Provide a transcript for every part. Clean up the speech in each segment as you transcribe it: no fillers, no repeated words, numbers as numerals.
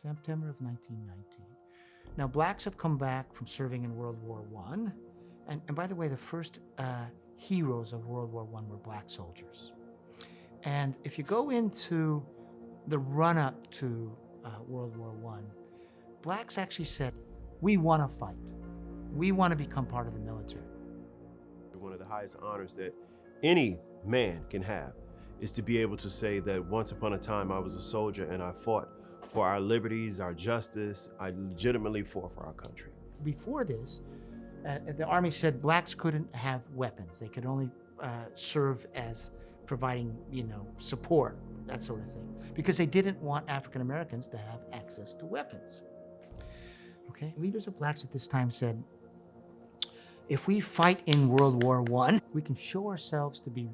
September of 1919. Now, blacks have come back from serving in World War I. And by the way, the first heroes of World War I were black soldiers. And if you go into the run-up to World War I, blacks actually said, we want to fight. We want to become part of the military. One of the highest honors that any man can have is to be able to say that once upon a time I was a soldier and I fought for our liberties, our justice. I legitimately fought for our country. Before this, the Army said blacks couldn't have weapons. They could only serve as providing, support, that sort of thing, because they didn't want African Americans to have access to weapons. Okay, leaders of blacks at this time said, if we fight in World War I, we can show ourselves to be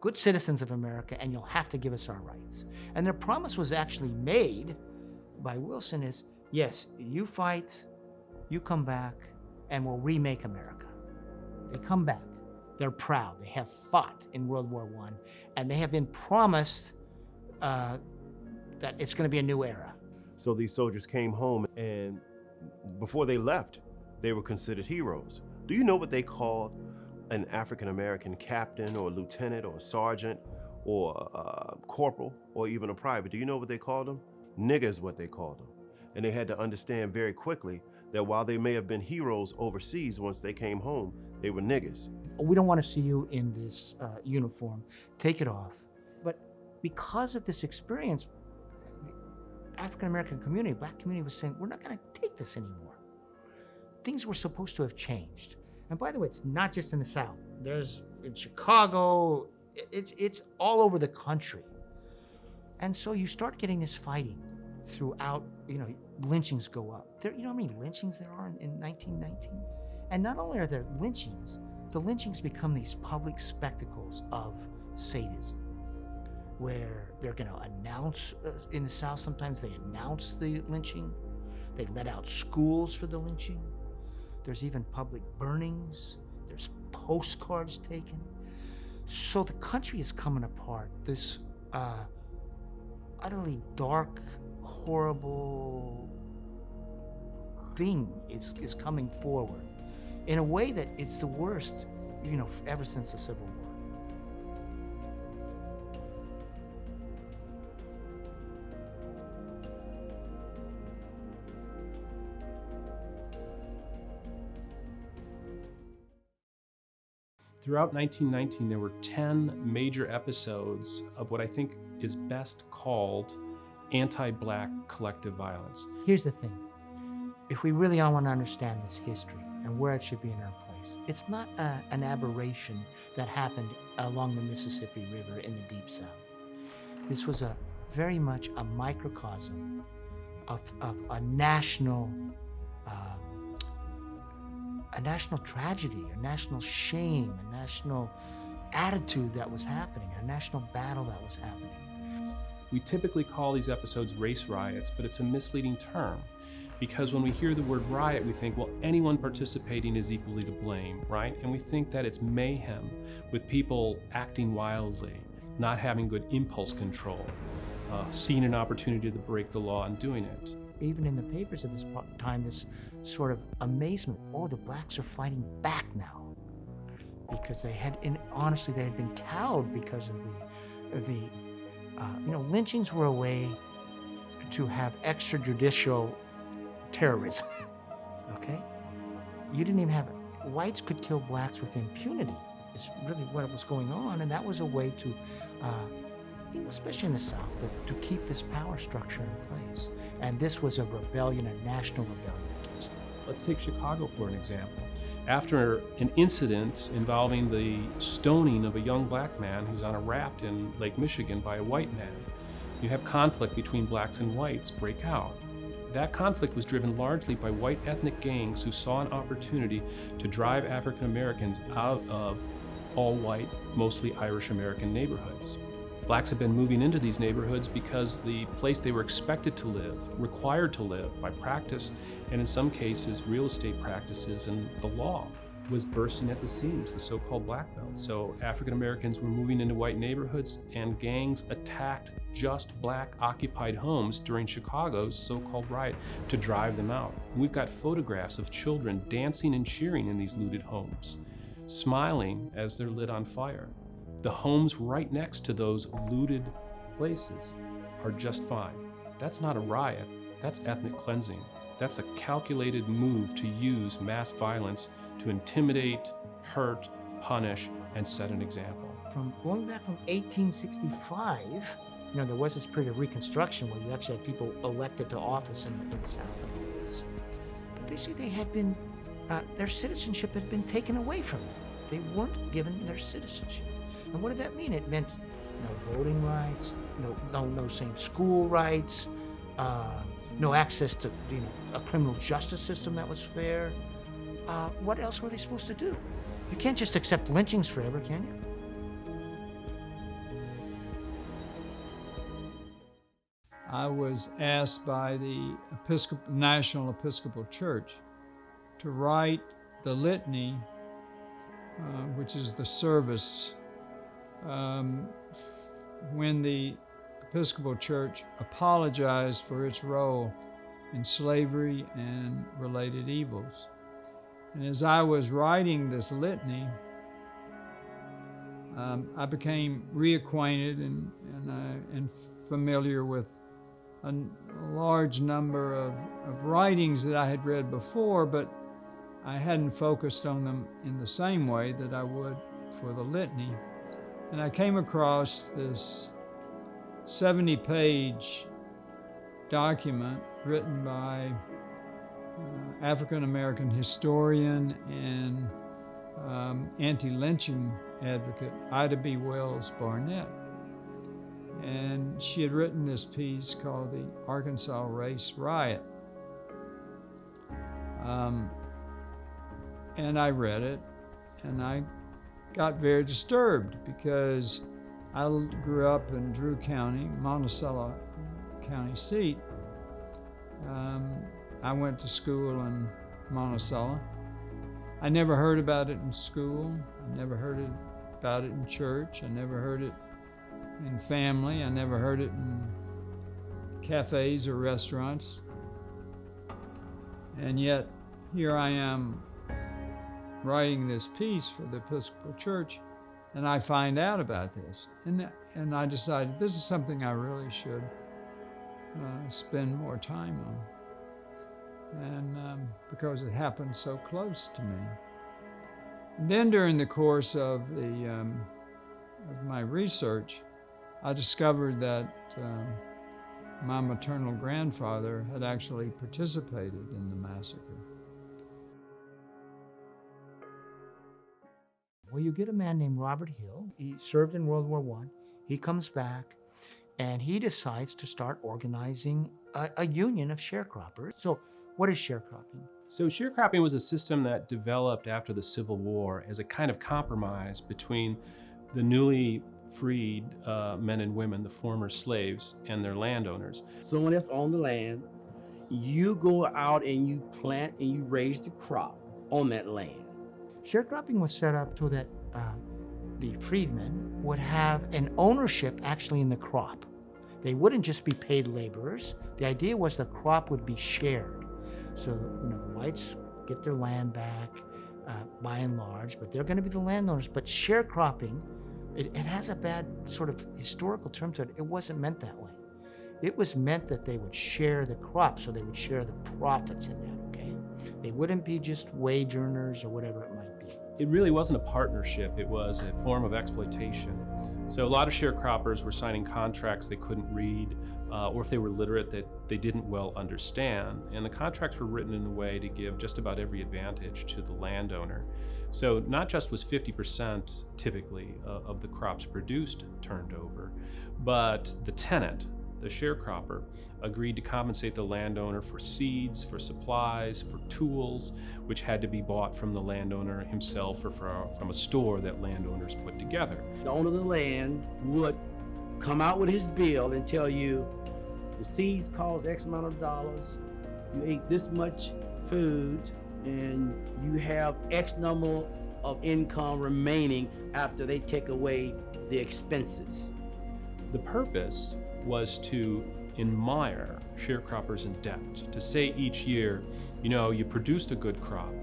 good citizens of America, and you'll have to give us our rights. And their promise was actually made by Wilson is, yes, you fight, you come back, and we'll remake America. They come back. They're proud. They have fought in World War I, and they have been promised that it's going to be a new era. So these soldiers came home, and before they left, they were considered heroes. Do you know what they called an African-American captain or lieutenant or sergeant or corporal or even a private? Do you know what they called them? Nigger is what they called them. And they had to understand very quickly that while they may have been heroes overseas, once they came home, they were niggers. We don't want to see you in this uniform. Take it off. But because of this experience, the African-American community, black community was saying, we're not going to take this anymore. Things were supposed to have changed. And by the way, it's not just in the South. There's in Chicago, it's all over the country. And so you start getting this fighting throughout, lynchings go up. You know how many lynchings there are in 1919? And not only are there lynchings, the lynchings become these public spectacles of sadism, where they're going to announce, in the South sometimes they announce the lynching. They let out schools for the lynching. There's even public burnings. There's postcards taken. So the country is coming apart. This utterly dark, horrible thing is coming forward in a way that it's the worst, ever since the Civil War. Throughout 1919, there were 10 major episodes of what I think is best called anti-black collective violence. Here's the thing. If we really all want to understand this history and where it should be in our place, it's not an aberration that happened along the Mississippi River in the Deep South. This was very much a microcosm of a national tragedy, a national shame, a national attitude that was happening, a national battle that was happening. We typically call these episodes race riots, but it's a misleading term because when we hear the word riot, we think, well, anyone participating is equally to blame, right? And we think that it's mayhem with people acting wildly, not having good impulse control, seeing an opportunity to break the law and doing it. Even in the papers at this time, this sort of amazement, oh, the blacks are fighting back now. Because they had been cowed because of the lynchings were a way to have extrajudicial terrorism, okay? You didn't even have, whites could kill blacks with impunity, is really what was going on, and that was a way to, especially in the South, but to keep this power structure in place. And this was a rebellion, a national rebellion against them. Let's take Chicago for an example. After an incident involving the stoning of a young black man who's on a raft in Lake Michigan by a white man, you have conflict between blacks and whites break out. That conflict was driven largely by white ethnic gangs who saw an opportunity to drive African Americans out of all-white, mostly Irish American neighborhoods. Blacks have been moving into these neighborhoods because the place they were expected to live, required to live by practice, and in some cases, real estate practices and the law, was bursting at the seams, the so-called Black Belt. So African Americans were moving into white neighborhoods, and gangs attacked just Black occupied homes during Chicago's so-called riot to drive them out. And we've got photographs of children dancing and cheering in these looted homes, smiling as they're lit on fire. The homes right next to those looted places are just fine. That's not a riot, that's ethnic cleansing. That's a calculated move to use mass violence to intimidate, hurt, punish, and set an example. From going back from 1865, there was this period of Reconstruction where you actually had people elected to office in the South and all this. But basically they had been, their citizenship had been taken away from them. They weren't given their citizenship. And what did that mean? It meant no voting rights, no same school rights, no access to a criminal justice system that was fair. What else were they supposed to do? You can't just accept lynchings forever, can you? I was asked by the National Episcopal Church to write the litany, which is the service when the Episcopal Church apologized for its role in slavery and related evils. And as I was writing this litany, I became reacquainted and familiar with a large number of writings that I had read before, but I hadn't focused on them in the same way that I would for the litany. And I came across this 70-page document written by African-American historian and anti-lynching advocate Ida B. Wells Barnett. And she had written this piece called the Arkansas Race Riot. And I read it, and I got very disturbed because I grew up in Drew County, Monticello County seat. I went to school in Monticello. I never heard about it in school. I never heard about it in church. I never heard it in family. I never heard it in cafes or restaurants. And yet, here I am writing this piece for the Episcopal Church, and I find out about this. And I decided this is something I really should spend more time on. And because it happened so close to me. And then during the course of my research, I discovered that my maternal grandfather had actually participated in the massacre. Well, you get a man named Robert Hill. He served in World War I. He comes back, and he decides to start organizing a union of sharecroppers. So what is sharecropping? So sharecropping was a system that developed after the Civil War as a kind of compromise between the newly freed men and women, the former slaves, and their landowners. Someone that's on the land, you go out and you plant and you raise the crop on that land. Sharecropping was set up so that the freedmen would have an ownership actually in the crop. They wouldn't just be paid laborers. The idea was the crop would be shared. So the whites get their land back by and large, but they're going to be the landowners. But sharecropping, it has a bad sort of historical term to it. It wasn't meant that way. It was meant that they would share the crop, so they would share the profits in that, okay? They wouldn't be just wage earners or whatever it might be. It really wasn't a partnership, it was a form of exploitation. So a lot of sharecroppers were signing contracts they couldn't read, or if they were literate, that they didn't well understand. And the contracts were written in a way to give just about every advantage to the landowner. So not just was 50% typically of the crops produced turned over, but the tenant, the sharecropper, agreed to compensate the landowner for seeds, for supplies, for tools, which had to be bought from the landowner himself or from a store that landowners put together. The owner of the land would come out with his bill and tell you the seeds cost X amount of dollars, you ate this much food, and you have X number of income remaining after they take away the expenses. The purpose was to admire sharecroppers in debt, to say each year, you know, you produced a good crop,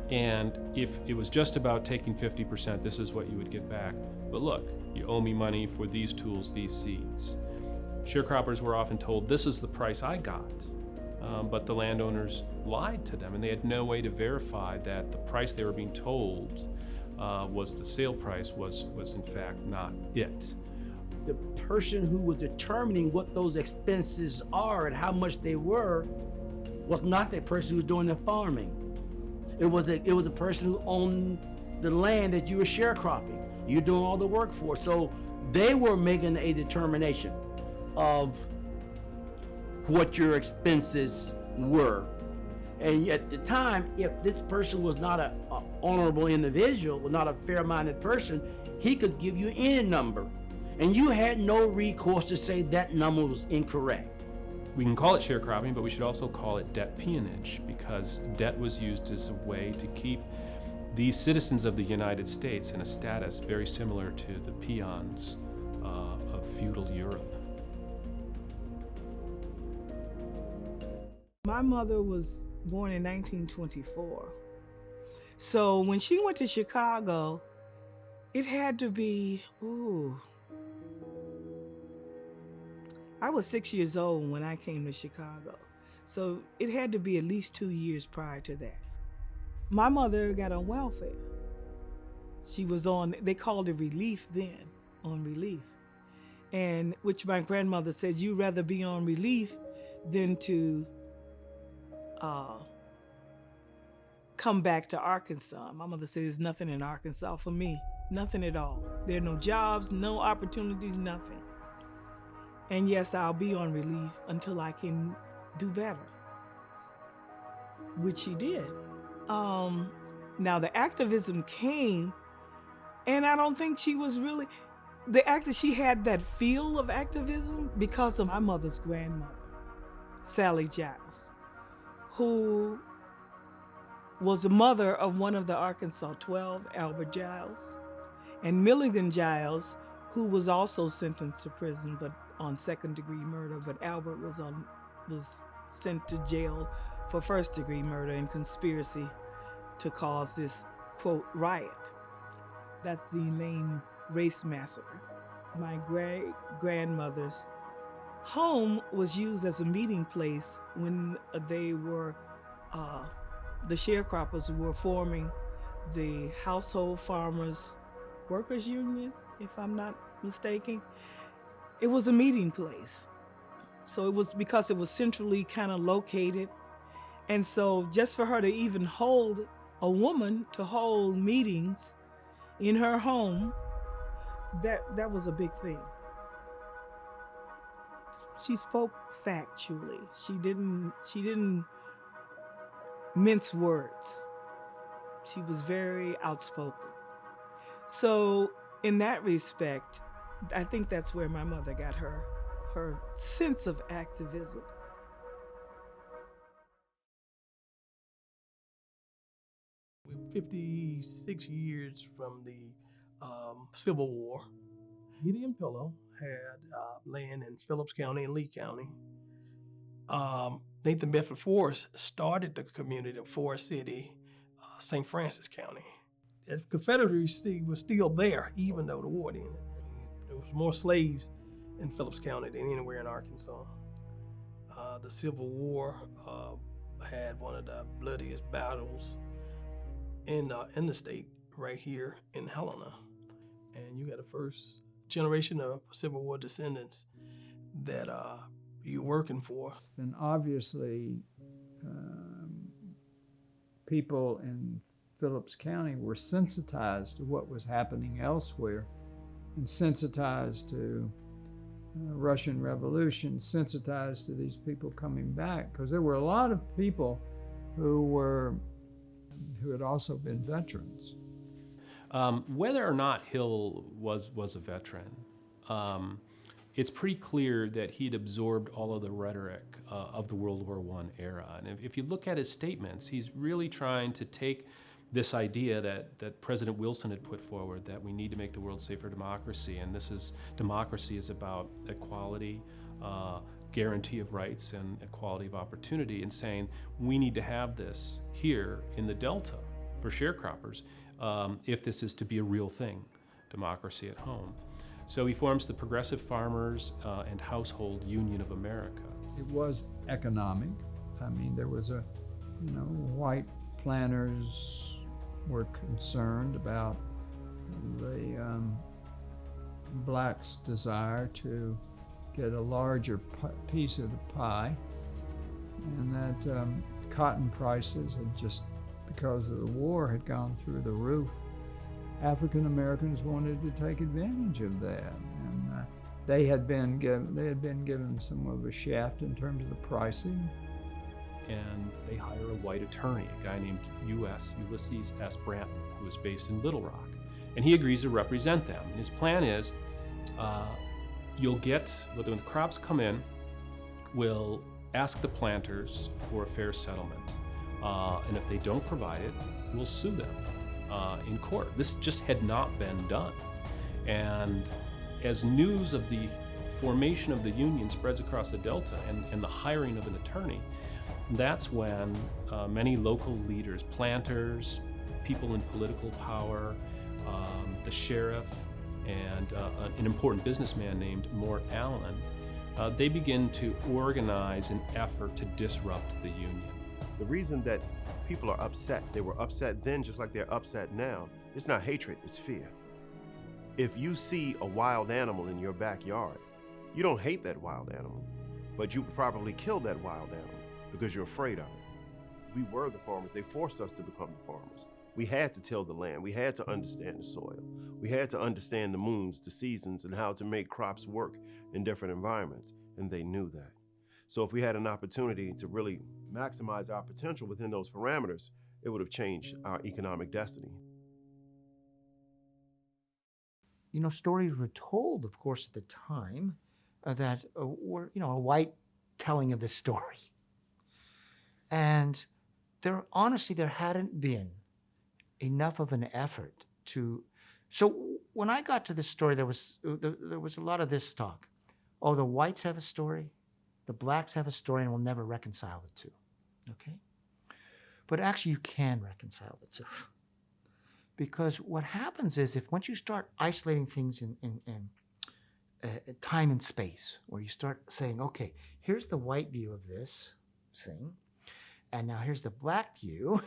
and if it was just about taking 50%, this is what you would get back. But look, you owe me money for these tools, these seeds. Sharecroppers were often told, this is the price I got, but the landowners lied to them, and they had no way to verify that the price they were being told was the sale price was in fact not it. The person who was determining what those expenses are and how much they were was not the person who was doing the farming. It was a person who owned the land that you were sharecropping. You're doing all the work for. So they were making a determination of what your expenses were. And at the time, if this person was not an honorable individual, was not a fair-minded person, he could give you any number. And you had no recourse to say that number was incorrect. We can call it sharecropping, but we should also call it debt peonage, because debt was used as a way to keep these citizens of the United States in a status very similar to the peons of feudal Europe. My mother was born in 1924. So when she went to Chicago, it had to be, I was 6 years old when I came to Chicago. So it had to be at least 2 years prior to that. My mother got on welfare. She was on, they called it relief then, on relief. And which my grandmother said, you'd rather be on relief than to come back to Arkansas. My mother said, there's nothing in Arkansas for me, nothing at all. There are no jobs, no opportunities, nothing. And yes, I'll be on relief until I can do better, which she did. Now the activism came, and I don't think she was really, she had that feel of activism because of my mother's grandmother, Sally Giles, who was the mother of one of the Arkansas 12, Albert Giles, and Milligan Giles, who was also sentenced to prison, but on second-degree murder, but Albert was sent to jail for first-degree murder and conspiracy to cause this, quote, riot. That's the Elaine race massacre. My great-grandmother's home was used as a meeting place when they were, the sharecroppers were forming the Household Farmers Workers Union, if I'm not mistaken. It was a meeting place. So it was because it was centrally kind of located. And so just for her to even hold a woman to hold meetings in her home, that was a big thing. She spoke factually. She didn't mince words. She was very outspoken. So in that respect, I think that's where my mother got her sense of activism. We're 56 years from the Civil War. Gideon Pillow had land in Phillips County and Lee County. Nathan Bedford Forrest started the community of Forest City, St. Francis County. The Confederacy was still there, even though the war ended. There was more slaves in Phillips County than anywhere in Arkansas. The Civil War had one of the bloodiest battles in the state right here in Helena. And you got the first generation of Civil War descendants that you're working for. And obviously, people in Phillips County were sensitized to what was happening elsewhere, and sensitized to Russian Revolution, sensitized to these people coming back, because there were a lot of people who had also been veterans. Whether or not Hill was a veteran, it's pretty clear that he'd absorbed all of the rhetoric of the World War I era. And if you look at his statements, he's really trying to take this idea that President Wilson had put forward, that we need to make the world safe for democracy, and democracy is about equality, guarantee of rights, and equality of opportunity, and saying we need to have this here in the Delta for sharecroppers if this is to be a real thing, democracy at home. So he forms the Progressive Farmers and Household Union of America. It was economic. I mean, there was white planters were concerned about the blacks' desire to get a larger piece of the pie, and that cotton prices had just, because of the war, had gone through the roof. African Americans wanted to take advantage of that, and they had been given some of a shaft in terms of the pricing. And they hire a white attorney, a guy named Ulysses S. Branton, who is based in Little Rock, and he agrees to represent them. And his plan is, you'll get, when the crops come in, we'll ask the planters for a fair settlement, and if they don't provide it, we'll sue them in court. This just had not been done. And as news of the formation of the union spreads across the Delta and the hiring of an attorney, that's when many local leaders, planters, people in political power, the sheriff, and an important businessman named Mort Allen, they begin to organize an effort to disrupt the union. The reason that people are upset, they were upset then just like they're upset now, it's not hatred, it's fear. If you see a wild animal in your backyard, you don't hate that wild animal, but you would probably kill that wild animal because you're afraid of it. We were the farmers. They forced us to become the farmers. We had to till the land. We had to understand the soil. We had to understand the moons, the seasons, and how to make crops work in different environments, and they knew that. So if we had an opportunity to really maximize our potential within those parameters, it would have changed our economic destiny. You know, stories were told, of course, at the time that were, a white telling of this story. And there hadn't been enough of an effort to. So when I got to this story, there was a lot of this talk. Oh, the whites have a story, the blacks have a story, and we'll never reconcile the two. Okay? But actually, you can reconcile the two. Because what happens is, once you start isolating things in time and space, where you start saying, okay, here's the white view of this thing, and now here's the black view,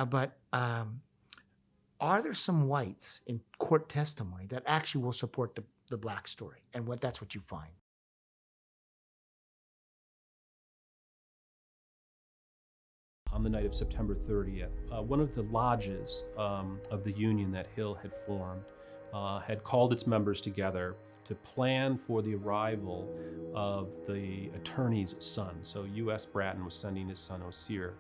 but are there some whites in court testimony that actually will support the black story? And that's what you find. On the night of September 30th, one of the lodges of the union that Hill had formed had called its members together to plan for the arrival of the attorney's son. So U.S. Bratton was sending his son Osir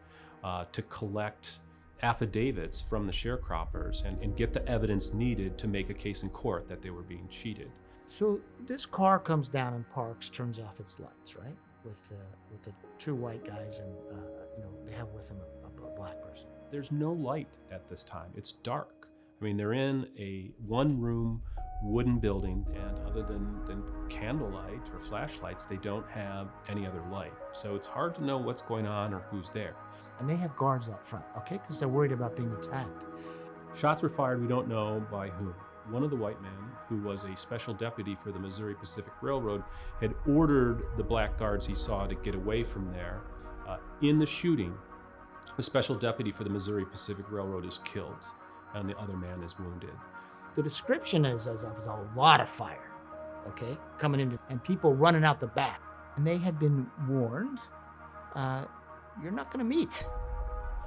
to collect affidavits from the sharecroppers and get the evidence needed to make a case in court that they were being cheated. So this car comes down and parks, turns off its lights, right? With the two white guys, and they have with them a black person. There's no light at this time. It's dark. I mean, they're in a one-room wooden building, and other than candlelight or flashlights, they don't have any other light. So it's hard to know what's going on or who's there. And they have guards out front, okay? Because they're worried about being attacked. Shots were fired, we don't know by whom. One of the white men, who was a special deputy for the Missouri Pacific Railroad, had ordered the black guards he saw to get away from there. In the shooting, the special deputy for the Missouri Pacific Railroad is killed, and the other man is wounded. The description is a lot of fire, okay, coming in, and people running out the back. And they had been warned, you're not going to meet.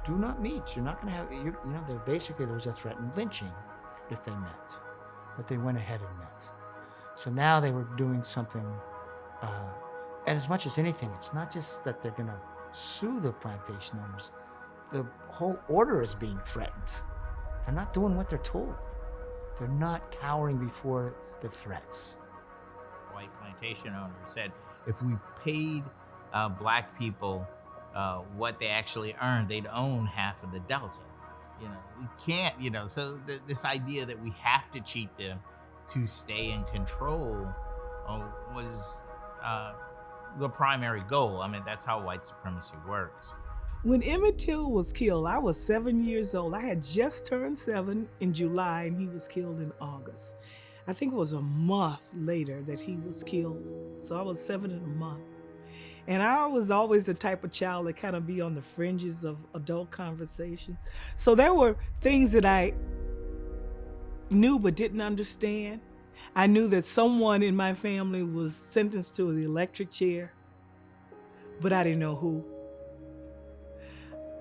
Do not meet. You're not going to have, there was a threatened lynching if they met. But they went ahead and met. So now they were doing something, and as much as anything, it's not just that they're going to sue the plantation owners. The whole order is being threatened. They're not doing what they're told. They're not cowering before the threats. white plantation owners, said if we paid black people what they actually earned, they'd own half of the Delta. We can't, so this idea that we have to cheat them to stay in control was the primary goal. I mean, that's how white supremacy works. When Emmett Till was killed, I was 7 years old. I had just turned 7 in July, and he was killed in August. I think it was a month later that he was killed. So I was 7 in a month. And I was always the type of child that kind of be on the fringes of adult conversation. So there were things that I knew but didn't understand. I knew that someone in my family was sentenced to the electric chair, but I didn't know who.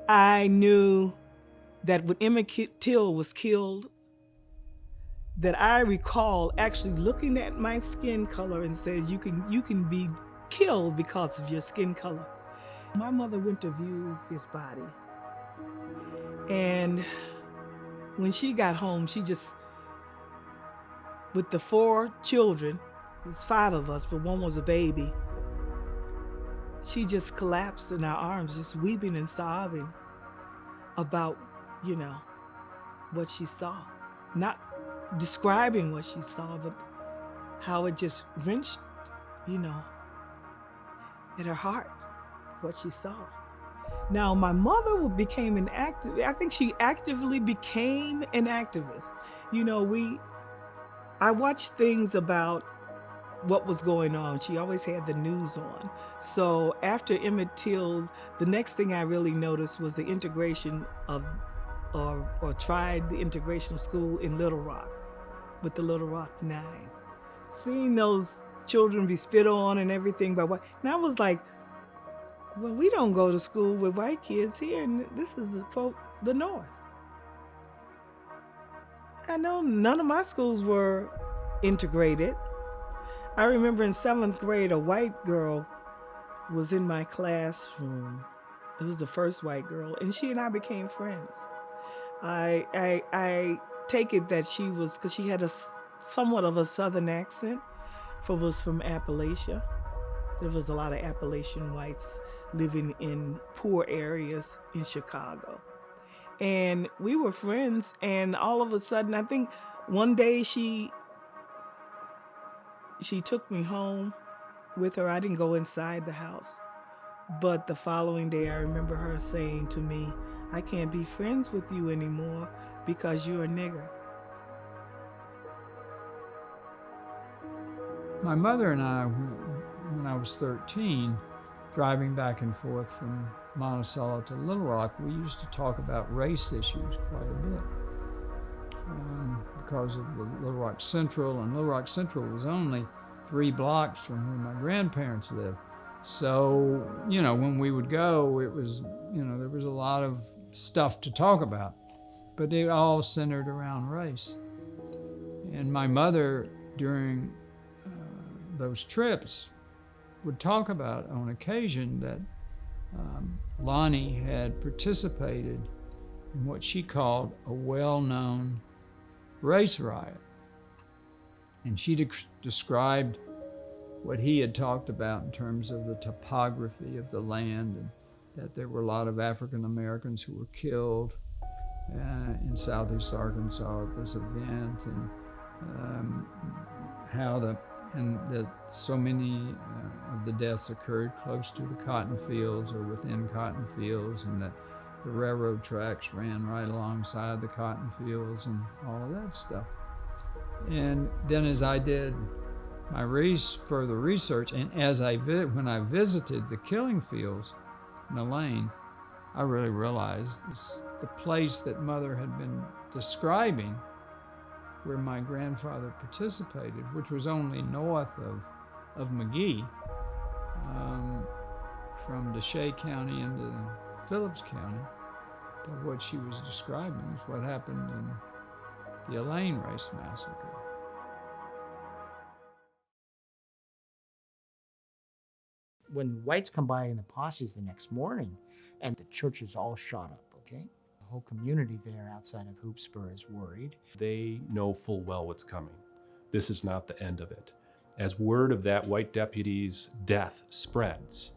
I knew that when Emmett Till was killed, that I recall actually looking at my skin color and said, you can be killed because of your skin color. My mother went to view his body. And when she got home, she just, with the 4 children, there's 5 of us, but one was a baby, she just collapsed in our arms, just weeping and sobbing about, what she saw. Not describing what she saw, but how it just wrenched, at her heart, what she saw. Now, my mother became an activist. I think she actively became an activist. I watched things about what was going on. She always had the news on. So after Emmett Till, the next thing I really noticed was the integration of, or tried the integration of school in Little Rock with the Little Rock 9. Seeing those children be spit on and everything by white, and I was like, well, we don't go to school with white kids here, and this is the North. I know none of my schools were integrated. I remember in 7th grade, a white girl was in my classroom. It was the first white girl, and she and I became friends. I take it that she was, because she had a somewhat of a Southern accent, was from Appalachia. There was a lot of Appalachian whites living in poor areas in Chicago. And we were friends, and all of a sudden, I think one day she took me home with her. I didn't go inside the house. But the following day, I remember her saying to me, I can't be friends with you anymore because you're a nigger. My mother and I, when I was 13, driving back and forth from Monticello to Little Rock, we used to talk about race issues quite a bit because of the Little Rock Central, and Little Rock Central was only 3 blocks from where my grandparents lived. So, when we would go, it was, there was a lot of stuff to talk about, but it all centered around race. And my mother, during those trips, would talk about on occasion that Lonnie had participated in what she called a well-known race riot. And she described what he had talked about in terms of the topography of the land, and that there were a lot of African Americans who were killed in Southeast Arkansas at this event, and that so many of the deaths occurred close to the cotton fields or within cotton fields, and that the railroad tracks ran right alongside the cotton fields and all of that stuff. And then as I did my further research, and when I visited the killing fields in Elaine, I really realized the place that Mother had been describing, where my grandfather participated, which was only north of McGee, from DeShay County into Phillips County, that what she was describing is what happened in the Elaine race massacre. When whites come by in the posses the next morning, and the church is all shot up, okay? The whole community there outside of Hoopspur is worried. They know full well what's coming. This is not the end of it. As word of that white deputy's death spreads,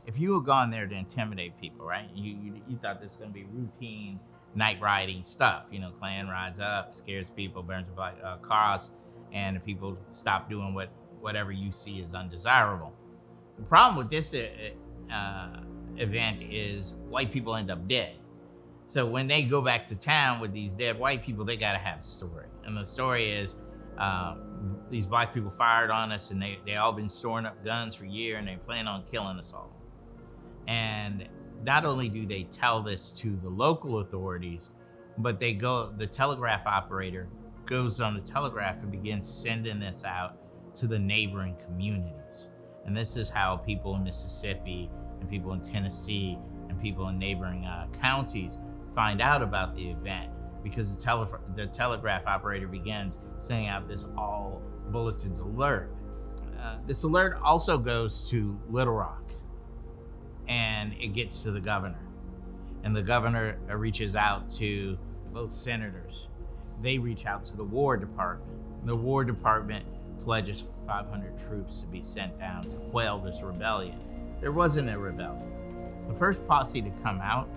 If you had gone there to intimidate people, right? You thought this was going to be routine night riding stuff. You know, Klan rides up, scares people, burns cars, and the people stop doing whatever you see as undesirable. The problem with this event is white people end up dead. So when they go back to town with these dead white people, they got to have a story. And the story is these black people fired on us, and they all been storing up guns for a year, and they plan on killing us all. And not only do they tell this to the local authorities, but the telegraph operator goes on the telegraph and begins sending this out to the neighboring communities. And this is how people in Mississippi and people in Tennessee and people in neighboring counties find out about the event, because the telegraph operator begins sending out this all bulletins alert. This alert also goes to Little Rock, and it gets to the governor. And the governor reaches out to both senators. They reach out to the War Department. The War Department pledges 500 troops to be sent down to quell this rebellion. There wasn't a rebellion. The first posse to come out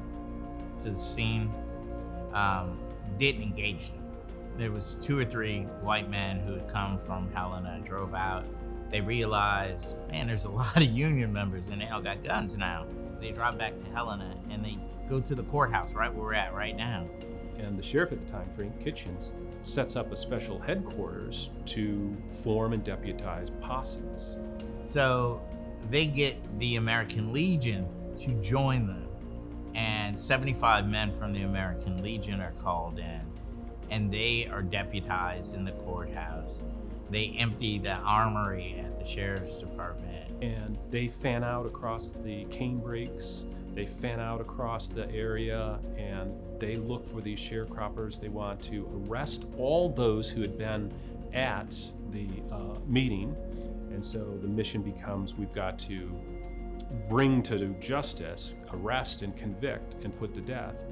to the scene didn't engage them. There was 2 or 3 white men who had come from Helena and drove out. They realized, man, there's a lot of Union members and they all got guns now. They drive back to Helena and they go to the courthouse right where we're at right now. and the sheriff at the time, Frank Kitchens, sets up a special headquarters to form and deputize posses. So they get the American Legion to join them, and 75 men from the American Legion are called in, and they are deputized in the courthouse. They empty the armory at the sheriff's department. And they fan out across the cane brakes, they fan out across the area, and they look for these sharecroppers. They want to arrest all those who had been at the meeting. And so the mission becomes, we've got to bring to justice, arrest and convict and put to death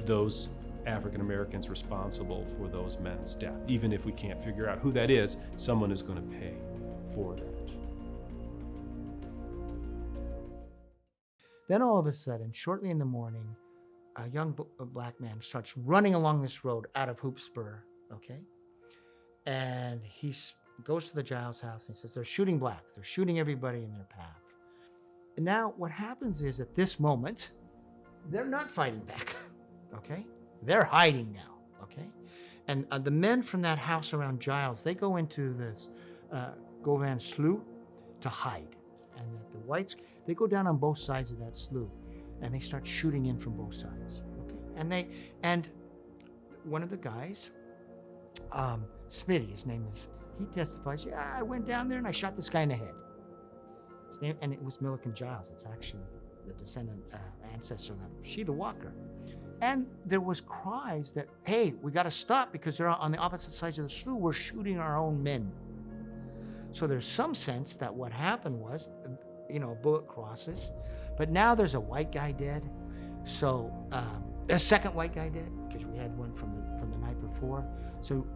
those African Americans responsible for those men's death. Even if we can't figure out who that is, someone is going to pay for that. Then all of a sudden, shortly in the morning, a young black man starts running along this road out of Hoop Spur, okay? And he goes to the Giles house and he says, they're shooting blacks. They're shooting everybody in their path. And now what happens is at this moment, they're not fighting back, okay? They're hiding now, okay? And the men from that house around Giles, they go into this Govan slough to hide. And the whites, they go down on both sides of that slough and they start shooting in from both sides, okay? And one of the guys, Smitty, his name is, he testifies, yeah, I went down there and I shot this guy in the head. His name, and it was Milliken Giles. It's actually the descendant, ancestor of Sheila Walker. And there was cries that, hey, we got to stop because they're on the opposite sides of the slough. We're shooting our own men. So there's some sense that what happened was, bullet crosses, but now there's a white guy dead. So a second white guy dead because we had one from the night before. So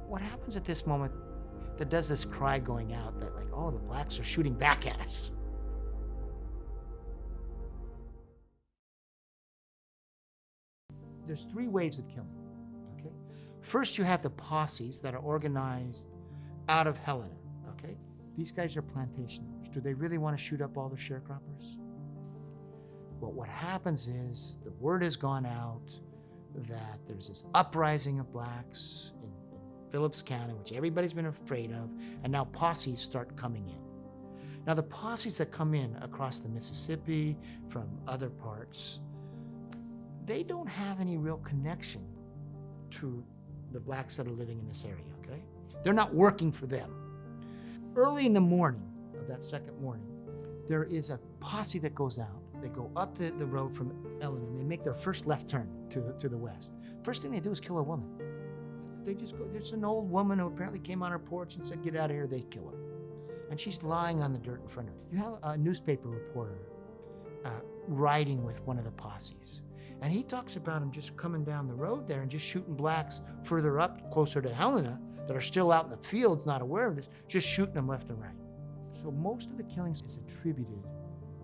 what happens at this moment that does this cry going out that like, oh, the blacks are shooting back at us? There's 3 waves of killing, okay? First, you have the posses that are organized out of Helena, okay? These guys are plantation owners. Do they really want to shoot up all the sharecroppers? Well, what happens is the word has gone out that there's this uprising of blacks in Phillips County, which everybody's been afraid of, and now posses start coming in. Now, the posses that come in across the Mississippi from other parts, they don't have any real connection to the blacks that are living in this area, okay? They're not working for them. Early in the morning of that second morning, there is a posse that goes out. They go up the road from Ellen and they make their first left turn to the west. First thing they do is kill a woman. They just go, there's an old woman who apparently came on her porch and said, get out of here, they kill her. And she's lying on the dirt in front of her. You have a newspaper reporter riding with one of the posses. And he talks about him just coming down the road there and just shooting blacks further up, closer to Helena, that are still out in the fields not aware of this, just shooting them left and right. So most of the killings is attributed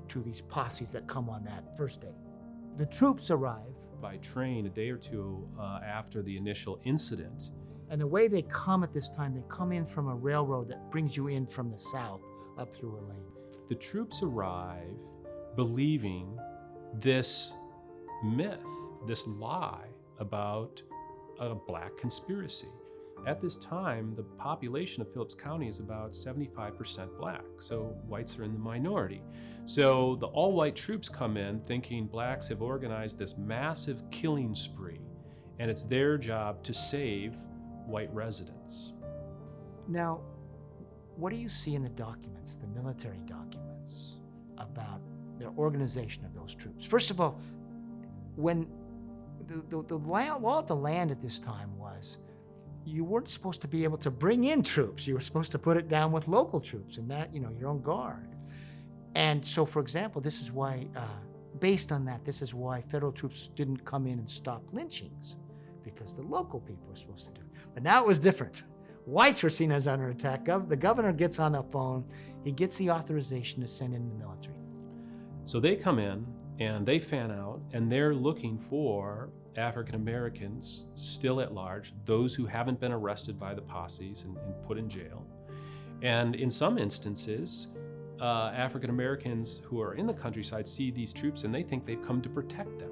to these posses that come on that first day. The troops arrive, By train a day or two after the initial incident. and the way they come at this time, they come in from a railroad that brings you in from the south up through Elaine. The troops arrive believing this myth, this lie about a black conspiracy. At this time, the population of Phillips County is about 75% black, so whites are in the minority. So the all-white troops come in thinking blacks have organized this massive killing spree, and it's their job to save white residents. Now, what do you see in the documents, the military documents, about their organization of those troops? First of all, when the law of the land at this time was, you weren't supposed to be able to bring in troops. You were supposed to put it down with local troops and that, your own guard. And so, for example, this is why, based on that, this is why federal troops didn't come in and stop lynchings, because the local people were supposed to do it. But now it was different. Whites were seen as under attack. The governor gets on the phone. He gets the authorization to send in the military. So they come in and they fan out, and they're looking for African Americans still at large, those who haven't been arrested by the posses and put in jail. And in some instances, African Americans who are in the countryside see these troops and they think they've come to protect them.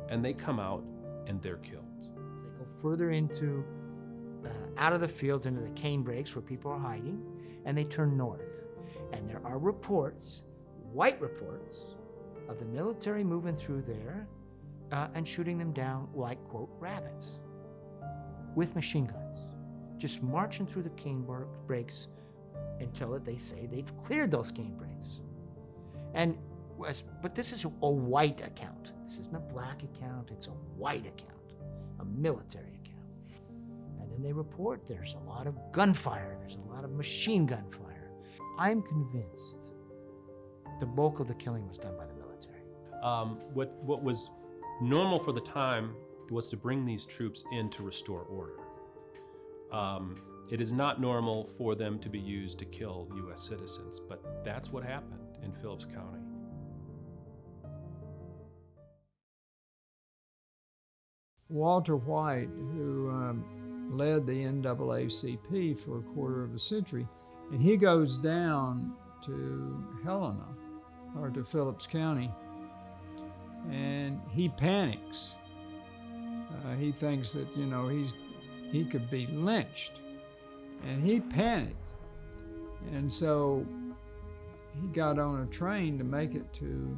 And they come out and they're killed. They go further into, out of the fields into the cane breaks where people are hiding, and they turn north. And there are reports, white reports, of the military moving through there and shooting them down like, quote, rabbits with machine guns, just marching through the cane breaks until they say they've cleared those cane breaks. But this is a white account. This isn't a black account, it's a white account, a military account. And then they report there's a lot of gunfire, there's a lot of machine gun fire. I'm convinced the bulk of the killing was done by the military. What was normal for the time was to bring these troops in to restore order. It is not normal for them to be used to kill U.S. citizens, but that's what happened in Phillips County. Walter White, who led the NAACP for a quarter of a century, and he goes down to Helena, or to Phillips County, and he panics. He thinks that, he could be lynched, and he panicked. And so he got on a train to make it to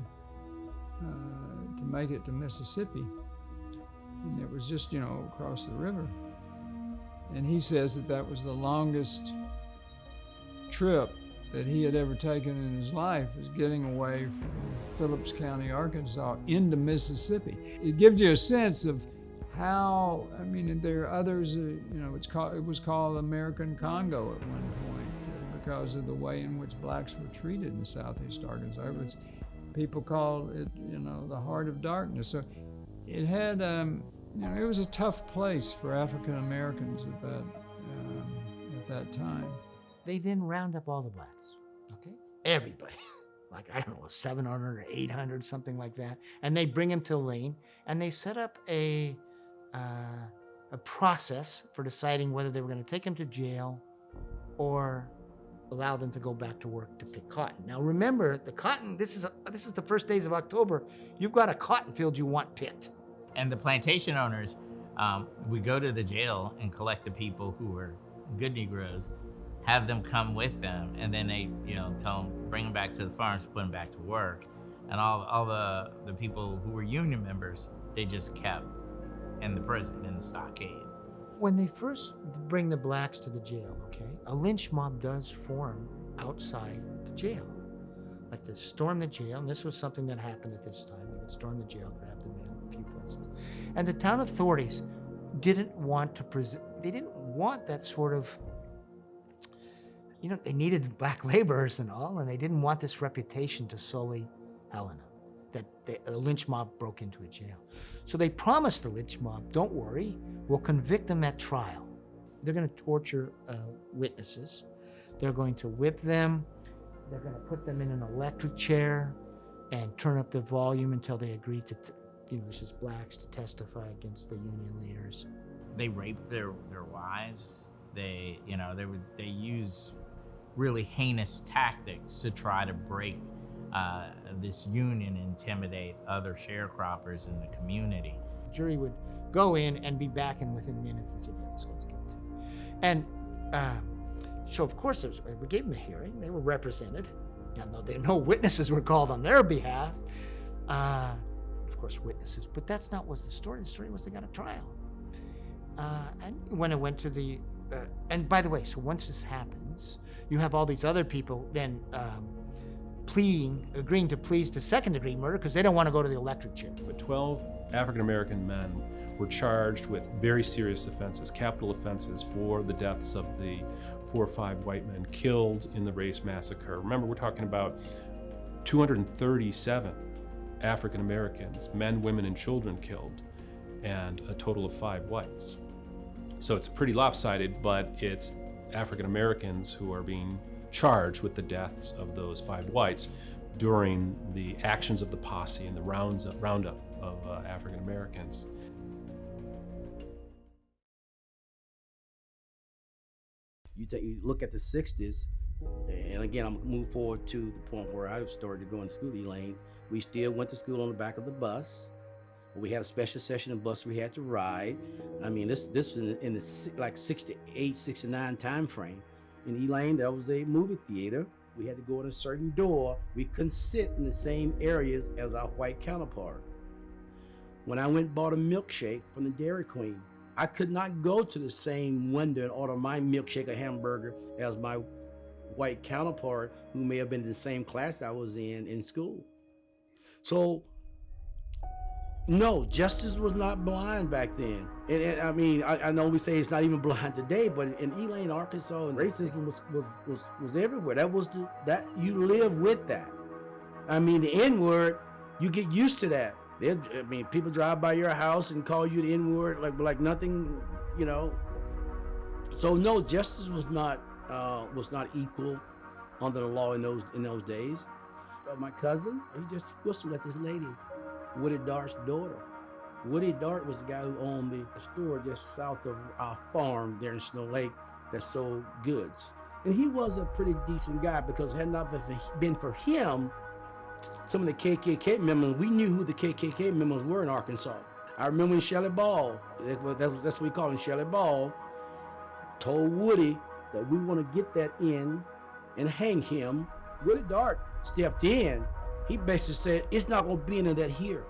Mississippi, and it was just, across the river. And he says that was the longest trip that he had ever taken in his life, was getting away from Phillips County, Arkansas, into Mississippi. It gives you a sense of how, there are others, it was called American Congo at one point because of the way in which blacks were treated in Southeast Arkansas. People called it, the heart of darkness. So it had, it was a tough place for African Americans at that time. They then round up all the blacks, okay? Everybody, like, 700 or 800, something like that. And they bring them to Elaine, and they set up a process for deciding whether they were gonna take them to jail or allow them to go back to work to pick cotton. Now remember, the cotton, this is the first days of October. You've got a cotton field you want picked. And the plantation owners would go to the jail and collect the people who were good Negroes, have them come with them, and then they, tell them, bring them back to the farms, put them back to work. And all the people who were union members, they just kept in the prison, in the stockade. When they first bring the blacks to the jail, okay, a lynch mob does form outside the jail. Like to storm the jail, and this was something that happened at this time. They would storm the jail, grab the men in a few places. And the town authorities didn't want that sort of, they needed black laborers and all, and they didn't want this reputation to sully Helena, that a lynch mob broke into a jail. So they promised the lynch mob, don't worry, we'll convict them at trial. they're going to torture witnesses. They're going to whip them. They're going to put them in an electric chair and turn up the volume until they agree to, this is blacks, to testify against the union leaders. They raped their wives. They use really heinous tactics to try to break this union, intimidate other sharecroppers in the community. The jury would go in and be back in within minutes and say, yeah, this guy's guilty. And so, of course, we gave them a hearing. They were represented. No witnesses were called on their behalf. Of course, witnesses. But that's not was the story. The story was they got a trial. And when it went to the... and by the way, so once this happens, you have all these other people then agreeing to pleas to second-degree murder because they don't want to go to the electric chair. But 12 African-American men were charged with very serious offenses, capital offenses, for the deaths of the 4 or 5 white men killed in the race massacre. Remember, we're talking about 237 African-Americans, men, women, and children killed, and a total of 5 whites. So it's pretty lopsided, but it's African-Americans who are being charged with the deaths of those 5 whites during the actions of the Posse and the roundup of African-Americans. You look at the 60s, and again, I'm gonna move forward to the point where I started going to school, Elaine. We still went to school on the back of the bus. We had a special session of bus we had to ride. I mean, this was in the like 68, 69 time frame. In Elaine, there was a movie theater. We had to go in a certain door. We couldn't sit in the same areas as our white counterpart. When I went and bought a milkshake from the Dairy Queen, I could not go to the same window and order my milkshake or hamburger as my white counterpart who may have been in the same class I was in school. So, no, justice was not blind back then. And I mean, I know we say it's not even blind today, but in Elaine, Arkansas, and racism was everywhere. That you live with that. I mean, the N-word, you get used to that. I mean, people drive by your house and call you the N-word like nothing, So no, justice was not equal under the law in those days. My cousin, he just whistled at this lady, Woody Dart's daughter. Woody Dart was the guy who owned the store just south of our farm there in Snow Lake that sold goods. And he was a pretty decent guy because had not been for him, some of the KKK members, we knew who the KKK members were in Arkansas. I remember when Shelley Ball, that's what we call him, Shelley Ball, told Woody that we want to get that in and hang him. Woody Dart stepped in. He basically said, it's not going to be any of that here.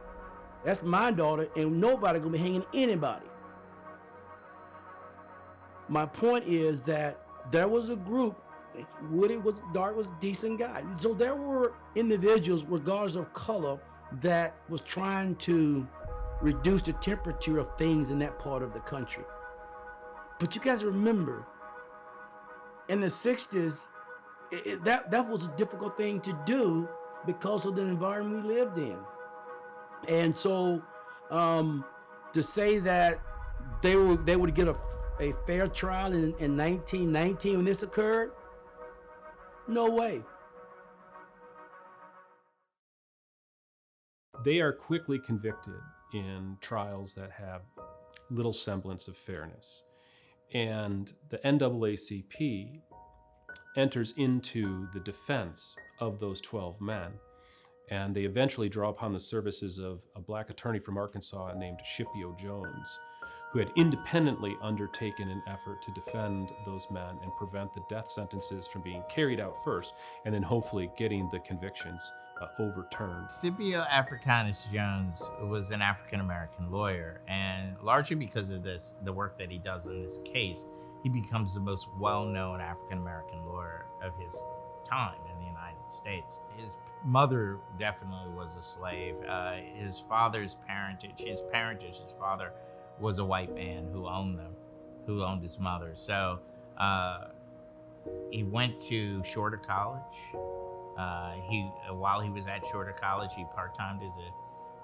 That's my daughter, and nobody going to be hanging anybody. My point is that there was a group, Dart was a decent guy. So there were individuals, regardless of color, that was trying to reduce the temperature of things in that part of the country. But you guys remember, in the 60s, that was a difficult thing to do because of the environment we lived in. And so to say that they would get a fair trial in 1919 when this occurred, no way. They are quickly convicted in trials that have little semblance of fairness. And the NAACP enters into the defense of those 12 men. And they eventually draw upon the services of a black attorney from Arkansas named Scipio Jones, who had independently undertaken an effort to defend those men and prevent the death sentences from being carried out first, and then hopefully getting the convictions overturned. Scipio Africanus Jones was an African-American lawyer, and largely because of the work that he does in this case, he becomes the most well-known African-American lawyer of his time in the United States. His mother definitely was a slave. His father's parentage, his father was a white man who owned his mother. So he went to Shorter College. While he was at Shorter College, he part-timed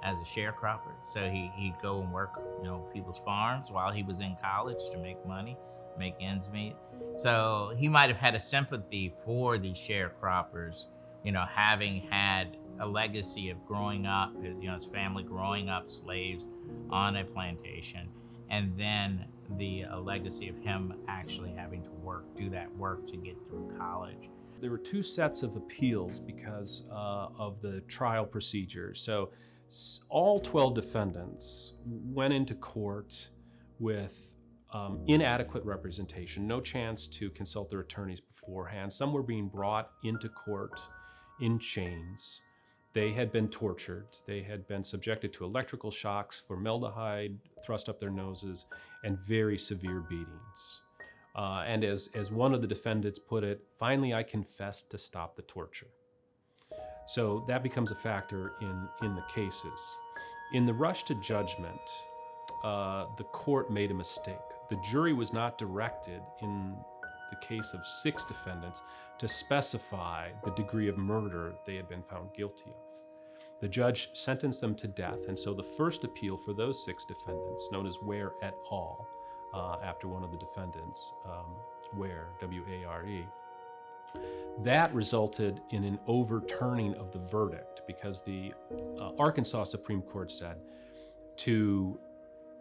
as a sharecropper. So he'd go and work, people's farms while he was in college to make money. make ends meet. So he might have had a sympathy for the sharecroppers, having had a legacy of growing up, his family growing up slaves on a plantation, and then a legacy of him actually having to do that work to get through college. There were two sets of appeals because of the trial procedure. So all 12 defendants went into court with inadequate representation, no chance to consult their attorneys beforehand. Some were being brought into court in chains. They had been tortured. They had been subjected to electrical shocks, formaldehyde thrust up their noses, and very severe beatings. And as one of the defendants put it, finally I confessed to stop the torture. So that becomes a factor in the cases. In the rush to judgment, the court made a mistake. The jury was not directed in the case of 6 defendants to specify the degree of murder they had been found guilty of. The judge sentenced them to death, and so the first appeal for those 6 defendants, known as Ware et al., after one of the defendants, Ware, W-A-R-E, that resulted in an overturning of the verdict because the Arkansas Supreme Court said to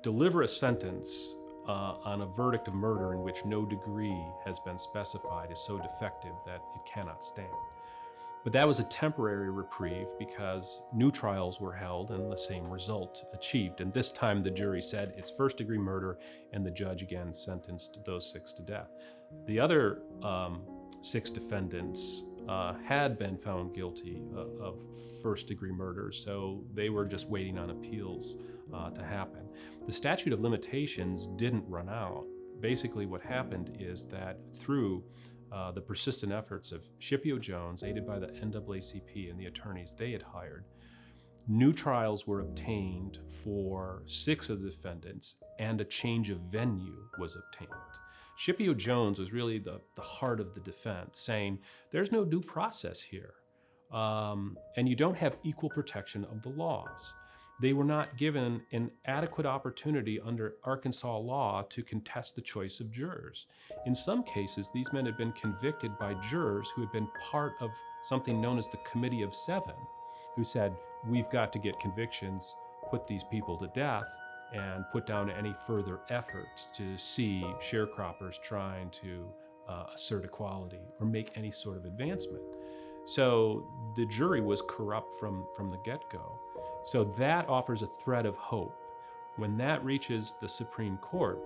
deliver a sentence on a verdict of murder in which no degree has been specified is so defective that it cannot stand. But that was a temporary reprieve because new trials were held and the same result achieved. And this time the jury said it's first-degree murder, and the judge again sentenced those 6 to death. The other 6 defendants had been found guilty of first-degree murder, so they were just waiting on appeals to happen. The statute of limitations didn't run out. Basically what happened is that through the persistent efforts of Scipio Jones, aided by the NAACP and the attorneys they had hired, new trials were obtained for 6 of the defendants, and a change of venue was obtained. Scipio Jones was really the heart of the defense, saying there's no due process here, and you don't have equal protection of the laws. They were not given an adequate opportunity under Arkansas law to contest the choice of jurors. In some cases, these men had been convicted by jurors who had been part of something known as the Committee of 7, who said, we've got to get convictions, put these people to death, and put down any further efforts to see sharecroppers trying to assert equality or make any sort of advancement. So the jury was corrupt from the get-go. So that offers a thread of hope. When that reaches the Supreme Court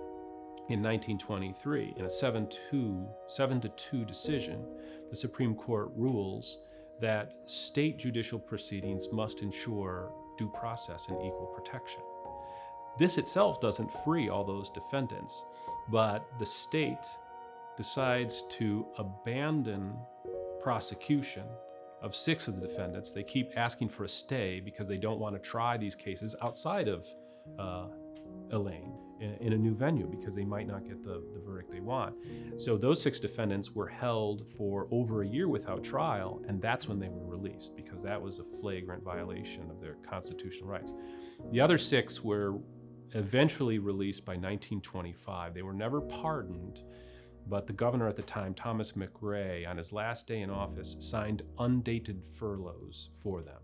in 1923, in a 7-2 decision, the Supreme Court rules that state judicial proceedings must ensure due process and equal protection. This itself doesn't free all those defendants, but the state decides to abandon prosecution of 6 of the defendants. They keep asking for a stay because they don't want to try these cases outside of Elaine in a new venue because they might not get the verdict they want. So those 6 defendants were held for over a year without trial, and that's when they were released because that was a flagrant violation of their constitutional rights. The other 6 were eventually released by 1925. They were never pardoned, but the governor at the time, Thomas McRae, on his last day in office, signed undated furloughs for them,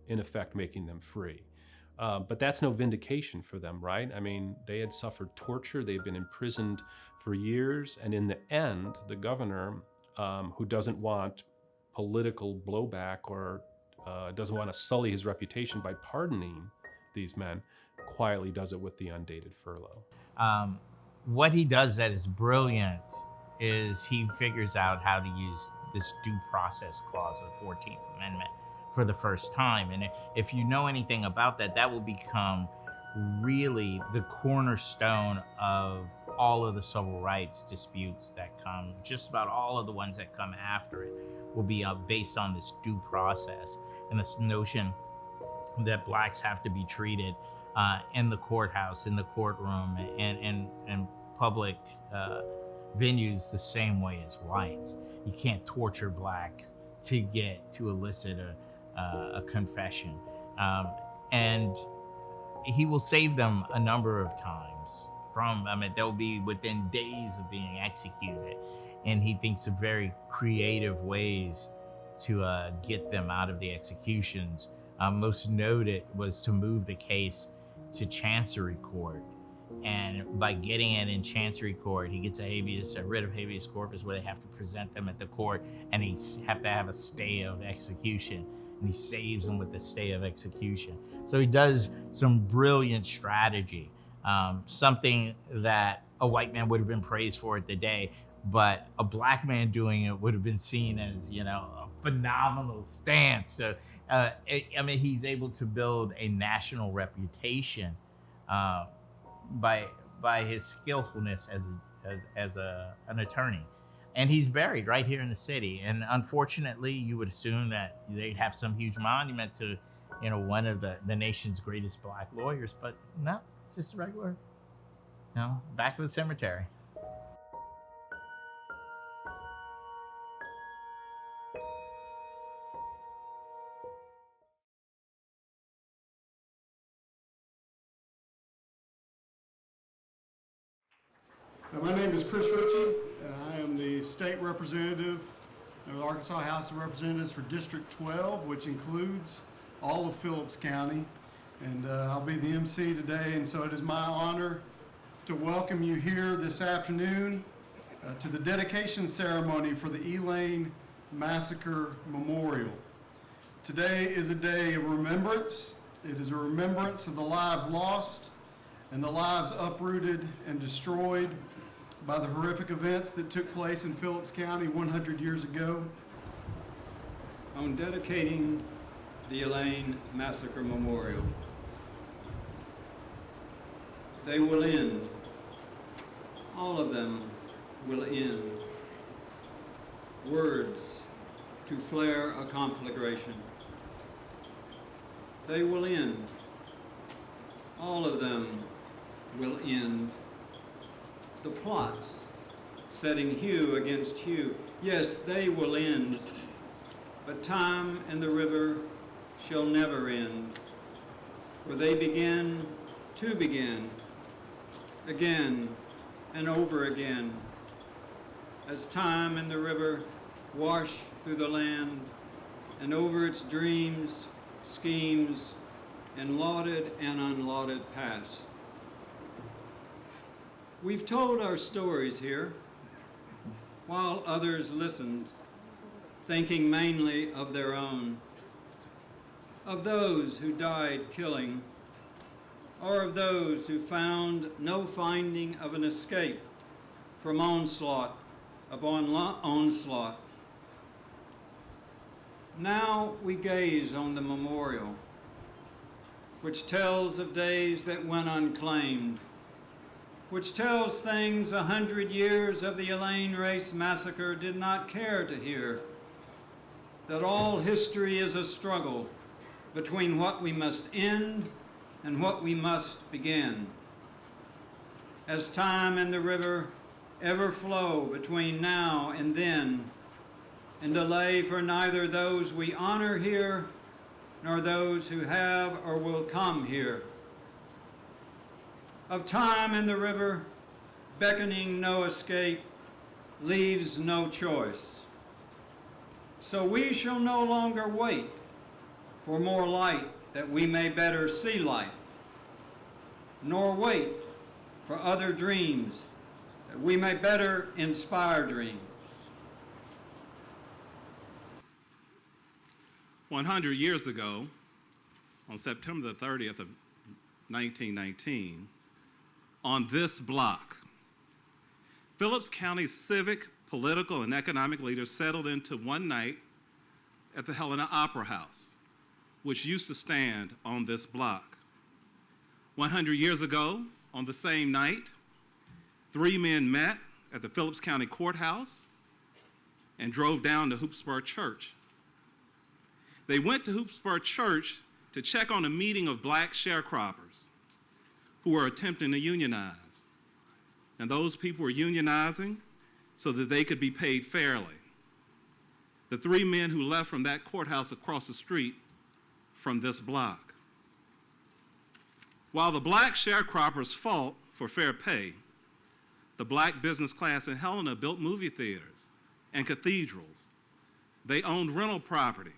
in effect making them free. But that's no vindication for them, right? I mean, they had suffered torture, they'd been imprisoned for years, and in the end, the governor, who doesn't want political blowback or doesn't want to sully his reputation by pardoning these men, quietly does it with the undated furlough. What he does that is brilliant is he figures out how to use this due process clause of the 14th Amendment for the first time. And if you know anything about that, that will become really the cornerstone of all of the civil rights disputes that come, just about all of the ones that come after it will be based on this due process and this notion that blacks have to be treated in the courthouse, in the courtroom, and public venues the same way as whites. You can't torture blacks to elicit a confession. And he will save them a number of times they'll be within days of being executed. And he thinks of very creative ways to get them out of the executions. Most noted was to move the case to Chancery Court. And by getting it in Chancery Court, he gets a writ of habeas corpus where they have to present them at the court, and they have to have a stay of execution. And he saves them with the stay of execution. So he does some brilliant strategy, something that a white man would have been praised for at the day, but a black man doing it would have been seen as, a phenomenal stance. So, he's able to build a national reputation by his skillfulness as an attorney. And he's buried right here in the city. And unfortunately, you would assume that they'd have some huge monument to, one of the nation's greatest black lawyers, but no, it's just a regular, back of the cemetery. My name is Chris Ritchie. I am the state representative of the Arkansas House of Representatives for District 12, which includes all of Phillips County. And I'll be the MC today, and so it is my honor to welcome you here this afternoon to the dedication ceremony for the Elaine Massacre Memorial. Today is a day of remembrance. It is a remembrance of the lives lost and the lives uprooted and destroyed by the horrific events that took place in Phillips County 100 years ago. On dedicating the Elaine Massacre Memorial, they will end. All of them will end. Words to flare a conflagration. They will end. All of them will end. The plots setting hue against hue, yes, they will end, but time and the river shall never end, for they begin to begin, again and over again, as time and the river wash through the land and over its dreams, schemes, and lauded and unlauded past. We've told our stories here, while others listened, thinking mainly of their own, of those who died killing, or of those who found no finding of an escape from onslaught upon onslaught. Now we gaze on the memorial, which tells of days that went unclaimed, which tells things 100 years of the Elaine Race Massacre did not care to hear, that all history is a struggle between what we must end and what we must begin. As time and the river ever flow between now and then, and delay for neither those we honor here nor those who have or will come here. Of time and the river, beckoning no escape, leaves no choice. So we shall no longer wait for more light that we may better see light, nor wait for other dreams that we may better inspire dreams. 100 years ago, on September the 30th of 1919, on this block, Phillips County civic, political, and economic leaders settled into one night at the Helena Opera House, which used to stand on this block. 100 years ago, on the same night, 3 men met at the Phillips County Courthouse and drove down to Hoopspur Church. They went to Hoopspur Church to check on a meeting of black sharecroppers who were attempting to unionize. And those people were unionizing so that they could be paid fairly. The 3 men who left from that courthouse across the street from this block. While the black sharecroppers fought for fair pay, the black business class in Helena built movie theaters and cathedrals. They owned rental property.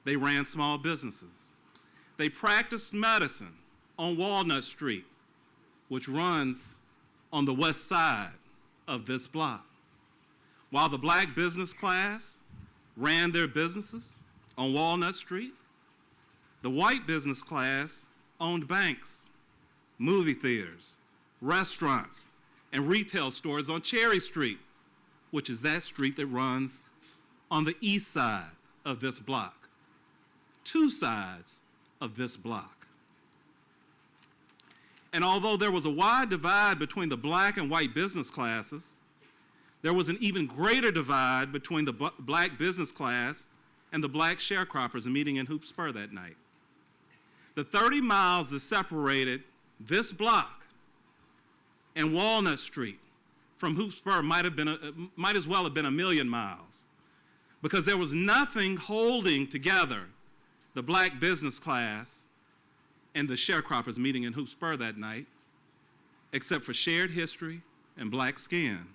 They ran small businesses. They practiced medicine on Walnut Street, which runs on the west side of this block. While the black business class ran their businesses on Walnut Street, the white business class owned banks, movie theaters, restaurants, and retail stores on Cherry Street, which is that street that runs on the east side of this block. Two sides of this block. And although there was a wide divide between the black and white business classes, there was an even greater divide between the black business class and the black sharecroppers meeting in Hoop Spur that night. The 30 miles that separated this block and Walnut Street from Hoop Spur might as well have been 1,000,000 miles, because there was nothing holding together the black business class and the sharecroppers meeting in Hoop Spur that night, except for shared history and black skin.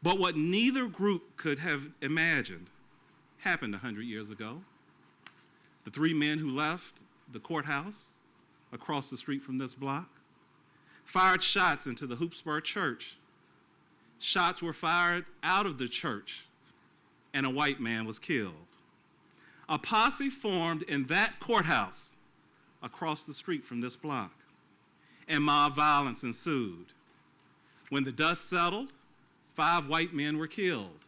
But what neither group could have imagined happened 100 years ago. The 3 men who left the courthouse across the street from this block fired shots into the Hoop Spur church. Shots were fired out of the church, and a white man was killed. A posse formed in that courthouse across the street from this block, and mob violence ensued. When the dust settled, 5 white men were killed,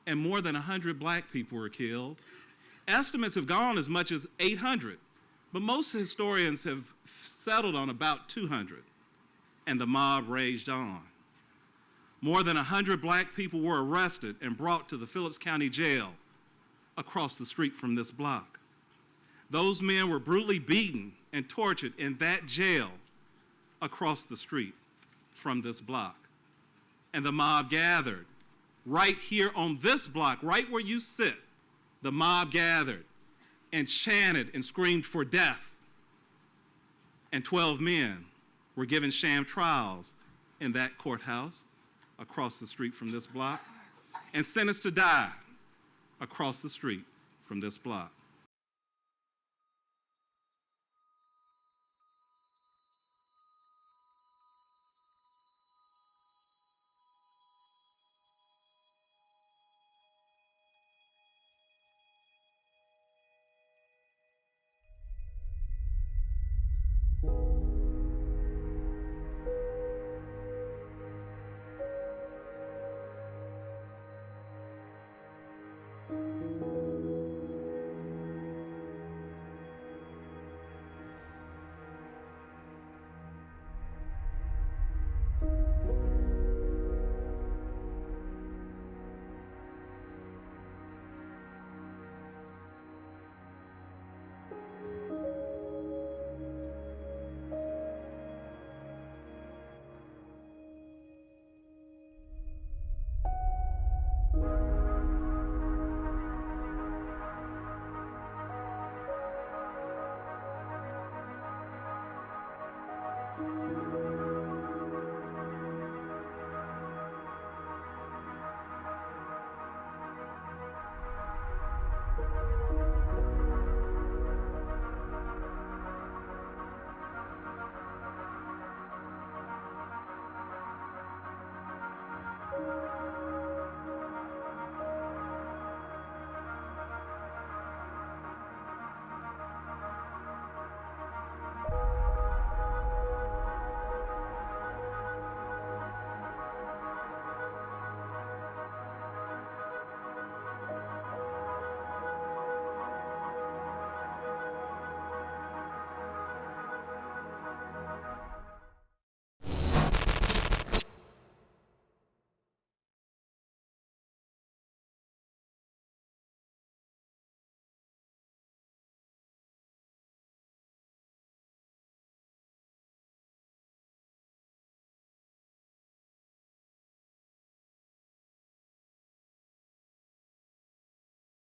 and more than 100 black people were killed. Estimates have gone as much as 800, but most historians have settled on about 200, and the mob raged on. More than 100 black people were arrested and brought to the Phillips County Jail across the street from this block. Those men were brutally beaten and tortured in that jail across the street from this block. And the mob gathered right here on this block, right where you sit. The mob gathered and chanted and screamed for death. And 12 men were given sham trials in that courthouse across the street from this block and sentenced to die across the street from this block.